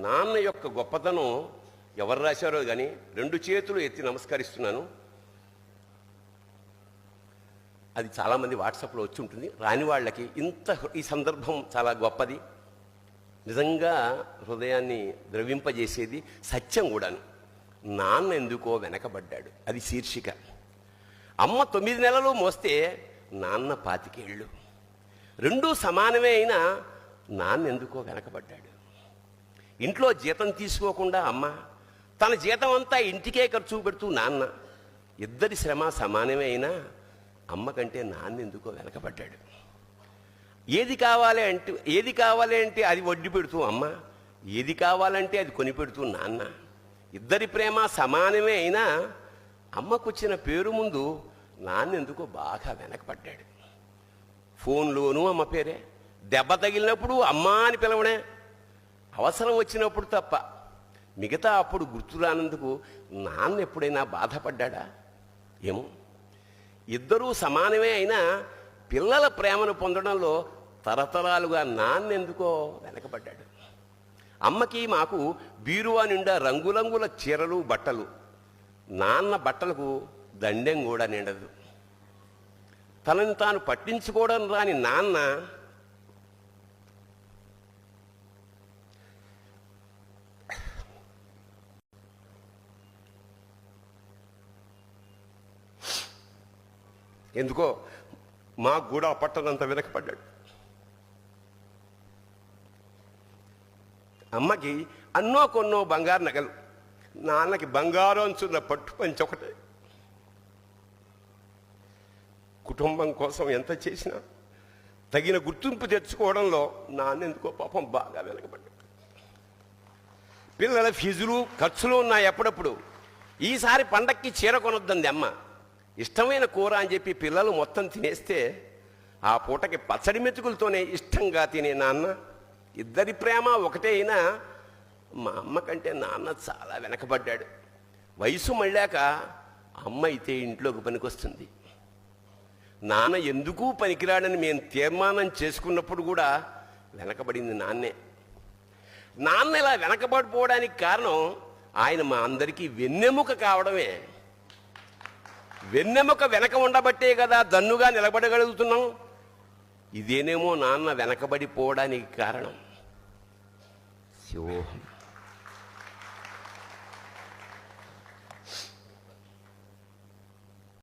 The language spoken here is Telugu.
నాన్న యొక్క గొప్పతనం ఎవరు రాశారో కానీ 2 చేతులు ఎత్తి నమస్కరిస్తున్నాను. అది చాలామంది వాట్సాప్లో వచ్చి ఉంటుంది. రాని వాళ్ళకి ఈ సందర్భం చాలా గొప్పది, నిజంగా హృదయాన్ని ద్రవింపజేసేది, సత్యం కూడాను. నాన్న ఎందుకో వెనకబడ్డాడు, అది శీర్షిక. అమ్మ 9 నెలలు మోస్తే నాన్న 25 ఏళ్ళు. 2 సమానమే అయినా నాన్న ఎందుకో వెనకబడ్డాడు. ఇంట్లో జీతం తీసుకోకుండా అమ్మ, తన జీతం అంతా ఇంటికే ఖర్చు పెడుతూ నాన్న, ఇద్దరి శ్రమ సమానమే అయినా అమ్మ కంటే నాన్న ఎందుకో వెనకబడ్డాడు. ఏది కావాలి అంటే అది వడ్డీ పెడుతూ అమ్మ, ఏది కావాలంటే అది కొని పెడుతూ నాన్న. ఇద్దరి ప్రేమ సమానమే అయినా అమ్మకొచ్చిన పేరు ముందు నాన్న ఎందుకో బాగా వెనకబడ్డాడు. ఫోన్లోనూ అమ్మ పేరే, దెబ్బ తగిలినప్పుడు అమ్మ అని పిలవడే, అవసరం వచ్చినప్పుడు తప్ప మిగతా అప్పుడు గుర్తురానందుకు నాన్న ఎప్పుడైనా బాధపడ్డా ఏమో. ఇద్దరూ సమానమే అయినా పిల్లల ప్రేమను పొందడంలో తరతరాలుగా నాన్న ఎందుకో వెనకబడ్డాడు. అమ్మకి మాకు బీరువా నిండా రంగురంగుల చీరలు బట్టలు, నాన్న బట్టలకు దండెం కూడా నిండదు. తనని తాను పట్టించుకోవడం రాని నాన్న ఎందుకో మాకు కూడా పట్టనంత వెనకపడ్డాడు. అమ్మకి అన్నో కొన్నో బంగారు నగలు, నాన్నకి బంగారు అంచున్న పట్టు పంచి ఒకటే. కుటుంబం కోసం ఎంత చేసినా తగిన గుర్తింపు తెచ్చుకోవడంలో నాన్న ఎందుకో పాపం బాగా వెనకబడ్డాడు. పిల్లల ఫీజులు ఖర్చులు ఉన్నాయి ఎప్పుడప్పుడు. ఈసారి పండక్కి చీర కొనొద్దంది అమ్మ. ఇష్టమైన కూర అని చెప్పి పిల్లలు మొత్తం తినేస్తే ఆ పూటకి పచ్చడి మెతుకులతోనే ఇష్టంగా తినే నాన్న. ఇద్దరి ప్రేమ ఒకటే అయినా మా అమ్మ కంటే నాన్న చాలా వెనకబడ్డాడు. వయసు మళ్ళాక అమ్మ అయితే ఇంట్లోకి పనికొస్తుంది, నాన్న ఎందుకు పనికిరాడని మేము తీర్మానం చేసుకున్నప్పుడు కూడా వెనకబడింది నాన్నే. నాన్న ఇలా వెనకబడిపోవడానికి కారణం ఆయన మా అందరికీ వెన్నెముక కావడమే. వెన్నెముక వెనక ఉండబట్టే కదా దన్నుగా నిలబడగలుగుతున్నాం. ఇదేనేమో నాన్న వెనకబడిపోవడానికి కారణం. శివోహం.